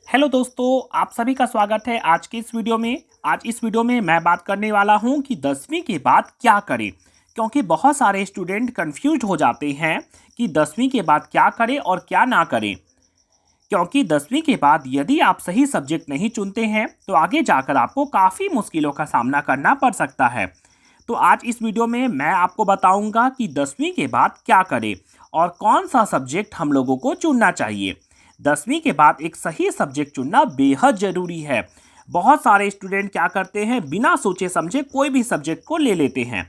Hello दोस्तों, आप सभी का स्वागत है आज की इस वीडियो में। आज इस वीडियो में मैं बात करने वाला हूं कि 10वीं के बाद क्या करें, क्योंकि बहुत सारे स्टूडेंट कंफ्यूज हो जाते हैं कि 10वीं के बाद क्या करें और क्या ना करें। क्योंकि 10वीं के बाद यदि आप सही सब्जेक्ट नहीं चुनते हैं तो आगे जाकर आपको काफ़ी मुश्किलों का सामना करना पड़ सकता है। तो आज इस वीडियो में मैं आपको बताऊंगा कि 10वीं के बाद क्या करें और कौन सा सब्जेक्ट हम लोगों को चुनना चाहिए। 10वीं के बाद एक सही सब्जेक्ट चुनना बेहद ज़रूरी है। बहुत सारे स्टूडेंट क्या करते हैं, बिना सोचे समझे कोई भी सब्जेक्ट को ले लेते हैं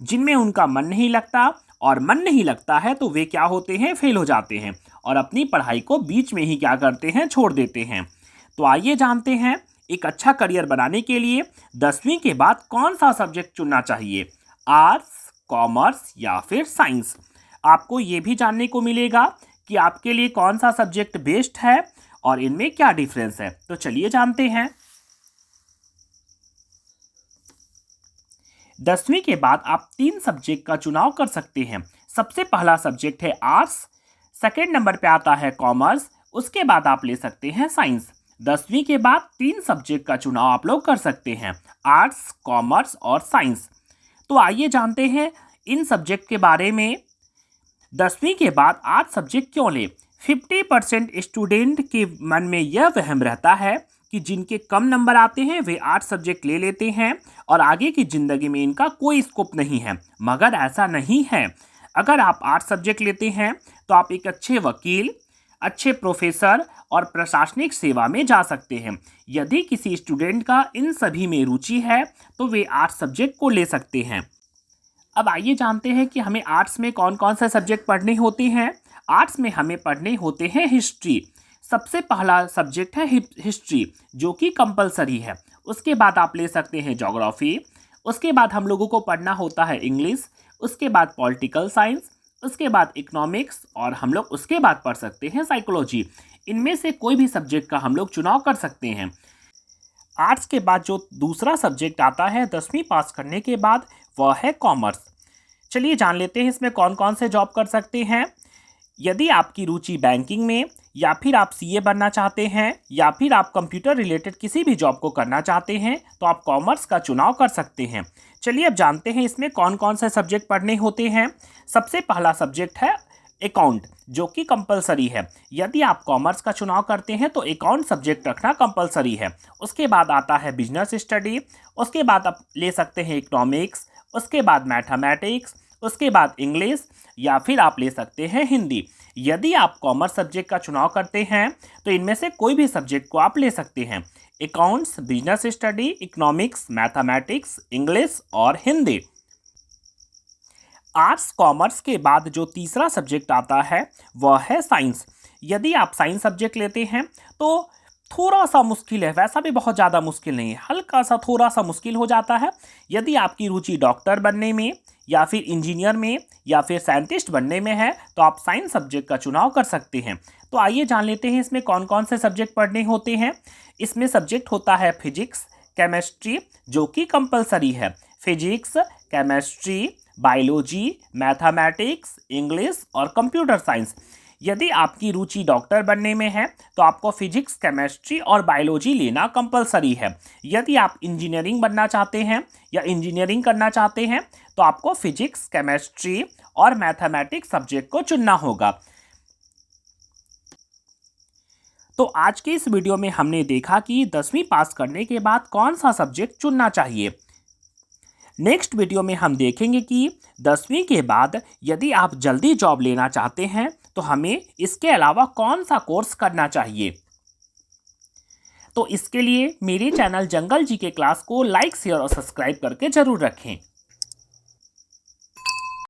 जिनमें उनका मन नहीं लगता, और मन नहीं लगता है तो वे क्या होते हैं, फेल हो जाते हैं और अपनी पढ़ाई को बीच में ही क्या करते हैं, छोड़ देते हैं। तो आइए जानते हैं एक अच्छा करियर बनाने के लिए 10वीं के बाद कौन सा सब्जेक्ट चुनना चाहिए, आर्ट्स, कॉमर्स या फिर साइंस। आपको ये भी जानने को मिलेगा कि आपके लिए कौन सा सब्जेक्ट बेस्ट है और इनमें क्या डिफरेंस है। तो चलिए जानते हैं। 10वीं के बाद आप 3 सब्जेक्ट का चुनाव कर सकते हैं। सबसे पहला सब्जेक्ट है आर्ट्स, सेकेंड नंबर पे आता है कॉमर्स, उसके बाद आप ले सकते हैं साइंस। 10वीं के बाद 3 सब्जेक्ट का चुनाव आप लोग कर सकते हैं, आर्ट्स, कॉमर्स और साइंस। तो आइए जानते हैं इन सब्जेक्ट के बारे में। 10वीं के बाद आर्ट्स सब्जेक्ट क्यों ले। 50% स्टूडेंट के मन में यह वहम रहता है कि जिनके कम नंबर आते हैं वे आर्ट्स सब्जेक्ट ले लेते हैं और आगे की ज़िंदगी में इनका कोई स्कोप नहीं है, मगर ऐसा नहीं है। अगर आप आर्ट्स सब्जेक्ट लेते हैं तो आप एक अच्छे वकील, अच्छे प्रोफेसर और प्रशासनिक सेवा में जा सकते हैं। यदि किसी स्टूडेंट का इन सभी में रुचि है तो वे आर्ट्स सब्जेक्ट को ले सकते हैं। अब आइए जानते हैं कि हमें आर्ट्स में कौन कौन से सब्जेक्ट पढ़ने होते हैं। आर्ट्स में हमें पढ़ने होते हैं हिस्ट्री। सबसे पहला सब्जेक्ट है हिस्ट्री, जो कि कंपलसरी है। उसके बाद आप ले सकते हैं ज्योग्राफी, उसके बाद हम लोगों को पढ़ना होता है इंग्लिश, उसके बाद पॉलिटिकल साइंस, उसके बाद इकोनॉमिक्स और हम लोग उसके बाद पढ़ सकते हैं साइकोलॉजी। इनमें से कोई भी सब्जेक्ट का हम लोग चुनाव कर सकते हैं। आर्ट्स के बाद जो दूसरा सब्जेक्ट आता है 10वीं पास करने के बाद, वह है कॉमर्स। चलिए जान लेते हैं इसमें कौन कौन से जॉब कर सकते हैं। यदि आपकी रुचि बैंकिंग में, या फिर आप सीए बनना चाहते हैं, या फिर आप कंप्यूटर रिलेटेड किसी भी जॉब को करना चाहते हैं तो आप कॉमर्स का चुनाव कर सकते हैं। चलिए अब जानते हैं इसमें कौन कौन से सब्जेक्ट पढ़ने होते हैं। सबसे पहला सब्जेक्ट है अकाउंट, जो कि कंपलसरी है। यदि आप कॉमर्स का चुनाव करते हैं तो अकाउंट सब्जेक्ट रखना कंपलसरी है। उसके बाद आता है बिजनेस स्टडी, उसके बाद आप ले सकते हैं इकोनॉमिक्स, उसके बाद मैथमेटिक्स, उसके बाद इंग्लिश, या फिर आप ले सकते हैं हिंदी। यदि आप कॉमर्स सब्जेक्ट का चुनाव करते हैं तो इनमें से कोई भी सब्जेक्ट को आप ले सकते हैं, accounts, business study, economics, mathematics, English और हिंदी। आर्ट्स कॉमर्स के बाद जो तीसरा सब्जेक्ट आता है वह है साइंस। यदि आप साइंस सब्जेक्ट लेते हैं तो थोड़ा सा मुश्किल है, वैसा भी बहुत ज़्यादा मुश्किल नहीं है, हल्का सा थोड़ा सा मुश्किल हो जाता है। यदि आपकी रुचि डॉक्टर बनने में, या फिर इंजीनियर में, या फिर साइंटिस्ट बनने में है तो आप साइंस सब्जेक्ट का चुनाव कर सकते हैं। तो आइए जान लेते हैं इसमें कौन कौन से सब्जेक्ट पढ़ने होते हैं। इसमें सब्जेक्ट होता है फिजिक्स, केमिस्ट्री, जो कि कंपलसरी है। Physics, chemistry, biology, mathematics, English और कंप्यूटर साइंस। यदि आपकी रुचि डॉक्टर बनने में है तो आपको फिजिक्स, केमिस्ट्री और बायोलॉजी लेना कंपलसरी है। यदि आप इंजीनियरिंग बनना चाहते हैं या इंजीनियरिंग करना चाहते हैं तो आपको फिजिक्स, केमिस्ट्री और मैथमेटिक्स सब्जेक्ट को चुनना होगा। तो आज की इस वीडियो में हमने देखा कि 10वीं पास करने के बाद कौन सा सब्जेक्ट चुनना चाहिए। नेक्स्ट वीडियो में हम देखेंगे कि 10वीं के बाद यदि आप जल्दी जॉब लेना चाहते हैं तो हमें इसके अलावा कौन सा कोर्स करना चाहिए। तो इसके लिए मेरे चैनल जंगल जी के क्लास को लाइक, शेयर और सब्सक्राइब करके जरूर रखें।